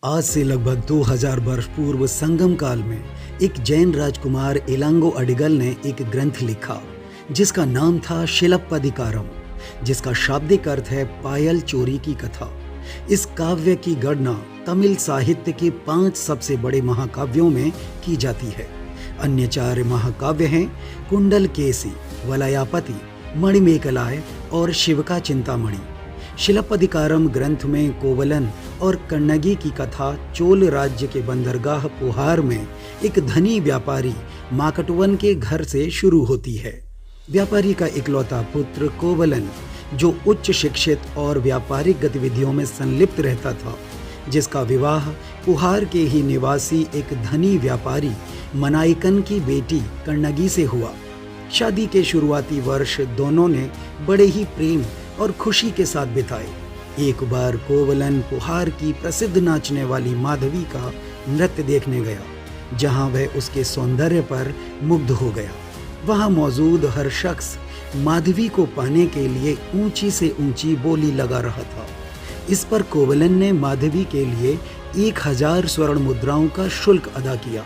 आज से लगभग 2000 वर्ष पूर्व संगम काल में एक जैन राजकुमार इलांगो अडिगल ने एक ग्रंथ लिखा जिसका नाम था शिलप्पदिकारम, जिसका शाब्दिक अर्थ है पायल चोरी की कथा। इस काव्य की गणना तमिल साहित्य के 5 सबसे बड़े महाकाव्यों में की जाती है। अन्य 4 महाकाव्य हैं कुंडलकेसी, वलयापति, मणिमेकलाय और शिवका चिंतामणि। शिलप्पदिकारम ग्रंथ में कोवलन और कन्नगी की कथा चोल राज्य के बंदरगाह पुहार में एक धनी व्यापारी माकटवन के घर से शुरू होती है। व्यापारी का इकलौता पुत्र कोवलन, जो उच्च शिक्षित और व्यापारिक गतिविधियों में संलिप्त रहता था, जिसका विवाह पुहार के ही निवासी एक धनी व्यापारी मनाइकन की बेटी कन्नगी से हुआ। शादी के शुरुआती वर्ष दोनों ने बड़े ही प्रेम और खुशी के साथ बिताए। एक बार कोवलन पुहार की प्रसिद्ध नाचने वाली माधवी का नृत्य देखने गया, जहां वह उसके सौंदर्य पर मुग्ध हो गया। वहां मौजूद हर शख्स माधवी को पाने के लिए ऊंची से ऊंची बोली लगा रहा था। इस पर कोवलन ने माधवी के लिए 1000 स्वर्ण मुद्राओं का शुल्क अदा किया।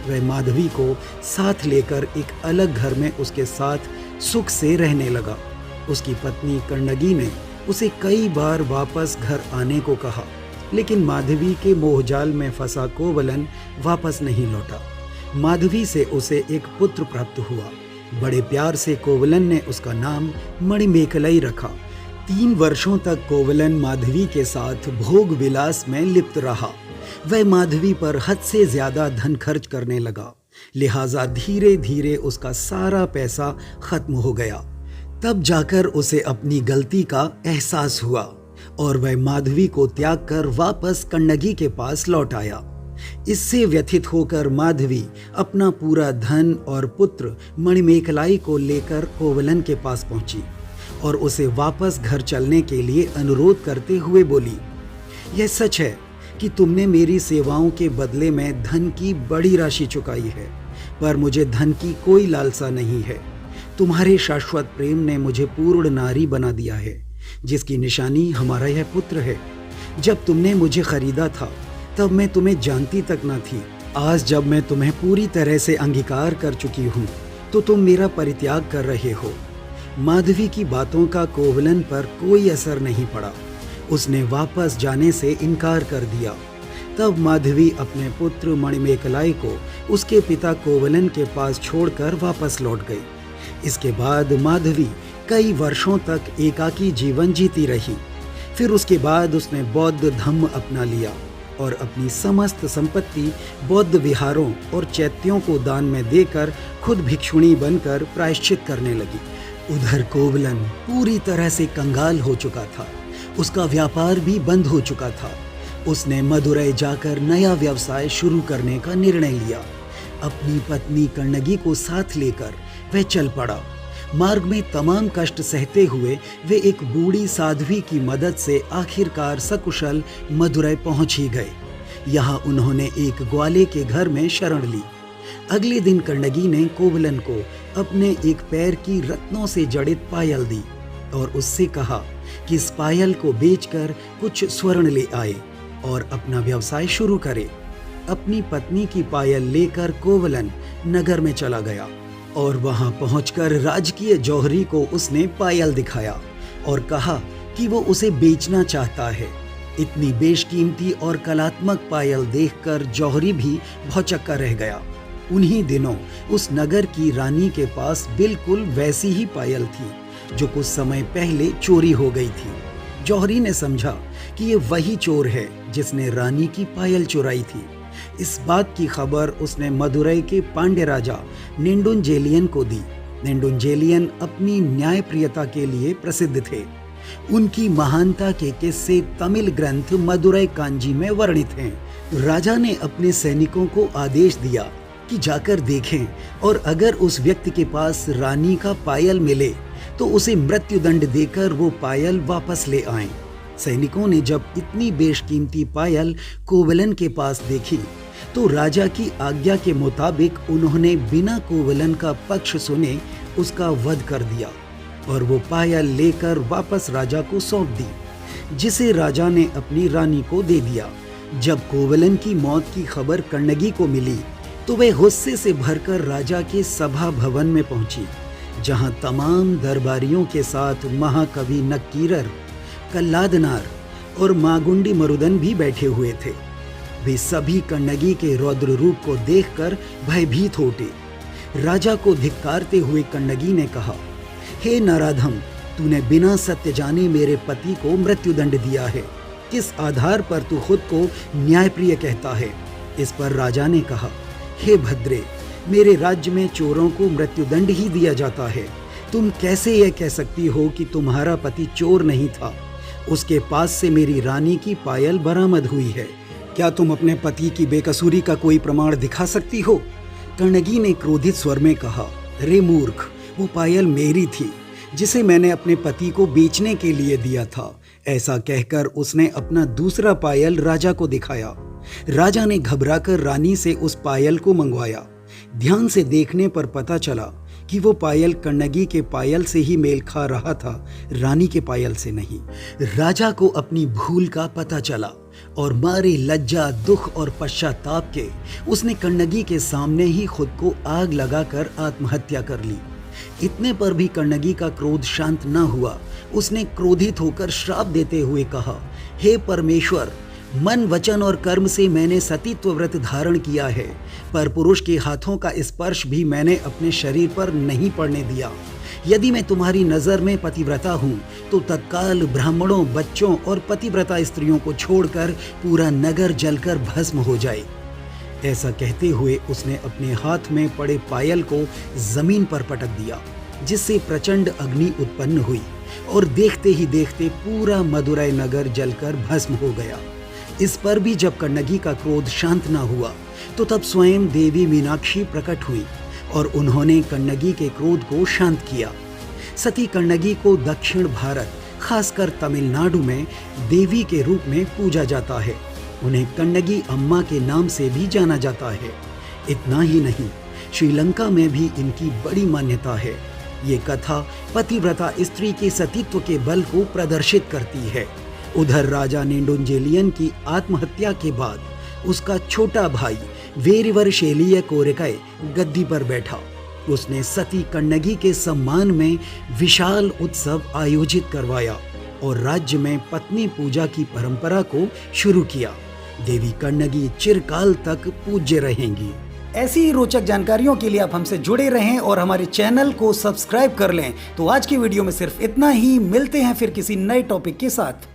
वह माधवी को साथ लेकर एक अलग घर में उसके साथ सुख से रहने लगा। उसकी पत्नी कन्नगी ने उसे कई बार वापस घर आने को कहा, लेकिन माधवी के मोहजाल में फंसा कोवलन वापस नहीं लौटा। माधवी से उसे एक पुत्र प्राप्त हुआ। बड़े प्यार से कोवलन ने उसका नाम मणिमेकलाई रखा। 3 वर्षों तक कोवलन माधवी के साथ भोग विलास में लिप्त रहा। वह माधवी पर हद से ज्यादा धन खर्च करने लगा, लिहाजा धीरे धीरे उसका सारा पैसा खत्म हो गया। तब जाकर उसे अपनी गलती का एहसास हुआ और वह माधवी को त्याग कर वापस कन्नगी के पास लौट आया। इससे व्यथित होकर माधवी अपना पूरा धन और पुत्र मणिमेकलाई को लेकर कोवलन के पास पहुंची और उसे वापस घर चलने के लिए अनुरोध करते हुए बोली, यह सच है कि तुमने मेरी सेवाओं के बदले में धन की बड़ी राशि चुकाई है, पर मुझे धन की कोई लालसा नहीं है। तुम्हारे शाश्वत प्रेम ने मुझे पूर्ण नारी बना दिया है, जिसकी निशानी हमारा यह पुत्र है। जब तुमने मुझे खरीदा था तब मैं तुम्हें जानती तक न थी। आज जब मैं तुम्हें पूरी तरह से अंगीकार कर चुकी हूँ तो तुम मेरा परित्याग कर रहे हो। माधवी की बातों का कोवलन पर कोई असर नहीं पड़ा। उसने वापस जाने से इनकार कर दिया। तब माधवी अपने पुत्र मणिमेकलाई को उसके पिता कोवलन के पास छोड़कर वापस लौट गई। इसके बाद माधवी कई वर्षों तक एकाकी जीवन जीती रही। फिर उसके बाद उसने बौद्ध धम्म अपना लिया और अपनी समस्त संपत्ति बौद्ध विहारों और चैत्यों को दान में देकर खुद भिक्षुणी बनकर प्रायश्चित करने लगी। उधर कोवलन पूरी तरह से कंगाल हो चुका था। उसका व्यापार भी बंद हो चुका था। उसने मदुरै जाकर नया व्यवसाय शुरू करने का निर्णय लिया। अपनी पत्नी कन्नगी को साथ लेकर वह चल पड़ा। मार्ग में तमाम कष्ट सहते हुए वे एक बूढ़ी साध्वी की मदद से आखिरकार सकुशल मदुरै पहुंच ही गए। यहाँ उन्होंने एक ग्वाले के घर में शरण ली। अगले दिन कन्नगी ने कोवलन को अपने एक पैर की रत्नों से जड़ित पायल दी और उससे कहा कि इस पायल को बेचकर कुछ स्वर्ण ले आए और अपना व्यवसाय शुरू करे। अपनी पत्नी की पायल लेकर कोवलन नगर में चला गया और वहां पहुंचकर राजकीय जौहरी को उसने पायल दिखाया और कहा कि वो उसे बेचना चाहता है। इतनी बेशकीमती और कलात्मक पायल देखकर जौहरी भी भौचक्का रह गया। उन्हीं दिनों उस नगर की रानी के पास बिल्कुल वैसी ही पायल थी जो कुछ समय पहले चोरी हो गई थी। जौहरी ने समझा कि ये वही चोर है जिसने रानी की पायल चुराई थी। इस बात की खबर उसने मदुरै के पांड्य राजा नेडुंजेलियन को दी। नेडुंजेलियन अपनी न्यायप्रियता के लिए प्रसिद्ध थे। उनकी महानता के किस्से तमिल ग्रंथ मदुरै कांजी में वर्णित हैं। राजा ने अपने सैनिकों को आदेश दिया कि जाकर देखें और अगर उस व्यक्ति के पास रानी का पायल मिले तो उसे मृत्युदंड देकर वो पायल वापस ले आएं। सैनिकों ने जब इतनी बेशकीमती पायल कोवलन के पास देखी तो राजा की आज्ञा के मुताबिक उन्होंने बिना कोवलन का पक्ष सुने उसका वध कर दिया और वो पायल लेकर वापस राजा को सौंप दी, जिसे राजा ने अपनी रानी को दे दिया। जब कोवलन की मौत की खबर कण्णगी को मिली तो वह गुस्से से भरकर राजा के सभा भवन में पहुंची, जहां तमाम दरबारियों के साथ महाकवि नक्कीरर, कल्लादनार और मागुंडी मरुदन भी बैठे हुए थे। वे सभी कण्णगी के रौद्र रूप को देखकर भयभीत हो उठे। राजा को धिक्कारते हुए कण्णगी ने कहा, हे नराधम, तूने बिना सत्य जाने मेरे पति को मृत्युदंड दिया है। किस आधार पर तू खुद को न्यायप्रिय कहता है? इस पर राजा ने कहा, हे भद्रे, मेरे राज्य में चोरों को मृत्युदंड ही दिया जाता है। तुम कैसे यह कह सकती हो कि तुम्हारा पति चोर नहीं था? उसके पास से मेरी रानी की पायल बरामद हुई है। क्या तुम अपने पति की बेकसूरी का कोई प्रमाण दिखा सकती हो? कण्णगी ने क्रोधित स्वर में कहा, रे मूर्ख, वो पायल मेरी थी, जिसे मैंने अपने पति को बेचने के लिए दिया था। ऐसा कहकर उसने अपना दूसरा पायल राजा को दिखाया। राजा ने घबराकर रानी से उस पायल को मंगवाया। ध्यान से देखने पर पता चला कि वो पायल कण्णगी के पायल से ही मेल खा रहा था, रानी के पायल से नहीं। राजा को अपनी भूल का पता चला और मारे लज्जा, दुख और पश्चाताप के उसने कण्णगी के सामने ही खुद को आग लगाकर आत्महत्या कर ली। इतने पर भी कण्णगी का क्रोध शांत न हुआ। उसने क्रोधित होकर श्राप देते हुए कहा, हे परमेश्वर, मन, वचन और कर्म से मैंने सतीत्व व्रत धारण किया है, पर पुरुष के हाथों का स्पर्श भी मैंने अपने शरीर पर नहीं पड़ने दिया। यदि मैं तुम्हारी नज़र में पतिव्रता हूँ तो तत्काल ब्राह्मणों, बच्चों और पतिव्रता स्त्रियों को छोड़कर पूरा नगर जलकर भस्म हो जाए। ऐसा कहते हुए उसने अपने हाथ में पड़े पायल को जमीन पर पटक दिया, जिससे प्रचंड अग्नि उत्पन्न हुई और देखते ही देखते पूरा मदुरै नगर जलकर भस्म हो गया। इस पर भी जब कण्णगी का क्रोध शांत न हुआ तो तब स्वयं देवी मीनाक्षी प्रकट हुई और उन्होंने कण्णगी के क्रोध को शांत किया। सती कण्णगी को दक्षिण भारत, खासकर तमिलनाडु में देवी के रूप में पूजा जाता है। उन्हें कण्णगी अम्मा के नाम से भी जाना जाता है। इतना ही नहीं, श्रीलंका में भी इनकी बड़ी मान्यता है। ये कथा पतिव्रता स्त्री के सतीत्व के बल को प्रदर्शित करती है। उधर राजा नेडुंजेलियन की आत्महत्या के बाद उसका छोटा भाई वेरिवरशैलीय कोरेकै गद्दी पर बैठा। उसने सती कण्णगी के सम्मान में विशाल उत्सव आयोजित करवाया और राज्य में पत्नी पूजा की परंपरा को शुरू किया। देवी कण्णगी चिरकाल तक पूज्य रहेंगी। ऐसी ही रोचक जानकारियों के लिए आप हमसे जुड़े रहें और हमारे चैनल को सब्सक्राइब कर लें। तो आज की वीडियो में सिर्फ इतना ही। मिलते हैं फिर किसी नए टॉपिक के साथ।